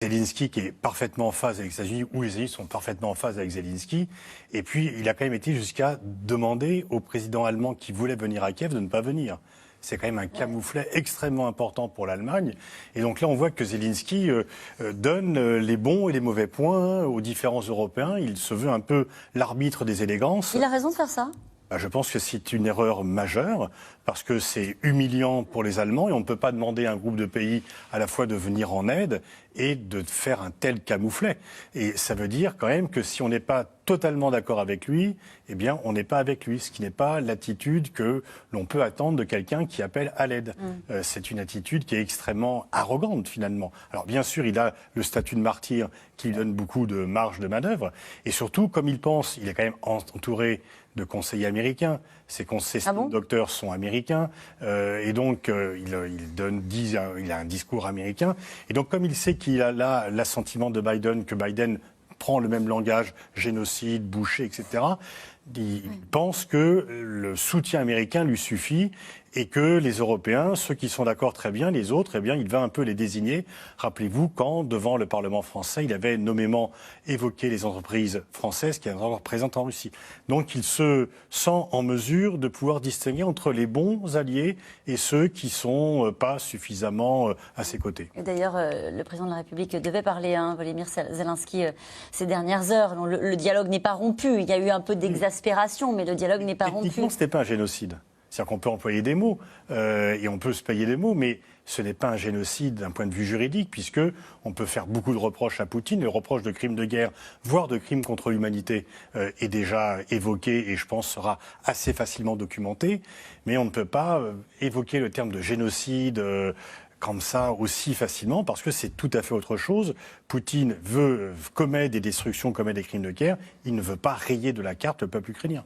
Zelensky qui est parfaitement en phase avec les États-Unis, ou les États-Unis sont parfaitement en phase avec Zelensky. Et puis, il a quand même été jusqu'à demander au président allemand qui voulait venir à Kiev de ne pas venir. C'est quand même un camouflet extrêmement important pour l'Allemagne. Et donc là, on voit que Zelensky donne les bons et les mauvais points aux différents Européens. Il se veut un peu l'arbitre des élégances. Il a raison de faire ça ? Je pense que c'est une erreur majeure parce que c'est humiliant pour les Allemands et on ne peut pas demander à un groupe de pays à la fois de venir en aide et de faire un tel camouflet. Et ça veut dire quand même que si on n'est pas totalement d'accord avec lui, eh bien on n'est pas avec lui, ce qui n'est pas l'attitude que l'on peut attendre de quelqu'un qui appelle à l'aide. C'est une attitude qui est extrêmement arrogante finalement. Alors bien sûr, il a le statut de martyr qui lui donne beaucoup de marge de manœuvre et surtout, comme il pense, il est quand même entouré de conseillers américains. Ses docteurs sont américains et donc il a un discours américain. Et donc comme il sait qu'il a là l'assentiment de Biden, que Biden prend le même langage, génocide, boucher, etc., il pense que le soutien américain lui suffit et que les Européens, ceux qui sont d'accord très bien, les autres, eh bien, il va un peu les désigner. Rappelez-vous quand, devant le Parlement français, il avait nommément évoqué les entreprises françaises qui étaient encore présentes en Russie. Donc il se sent en mesure de pouvoir distinguer entre les bons alliés et ceux qui ne sont pas suffisamment à ses côtés. Et d'ailleurs, le président de la République devait parler, Volodymyr Zelensky, ces dernières heures. Le dialogue n'est pas rompu. Il y a eu un peu d'exaspération, mais le dialogue n'est pas rompu. Techniquement, ce n'était pas un génocide. C'est-à-dire qu'on peut employer des mots et on peut se payer des mots, mais ce n'est pas un génocide d'un point de vue juridique, puisque on peut faire beaucoup de reproches à Poutine. Le reproche de crimes de guerre, voire de crimes contre l'humanité, est déjà évoqué et je pense sera assez facilement documenté. Mais on ne peut pas évoquer le terme de génocide comme ça aussi facilement, parce que c'est tout à fait autre chose. Poutine veut commettre des destructions, commettre des crimes de guerre. Il ne veut pas rayer de la carte le peuple ukrainien.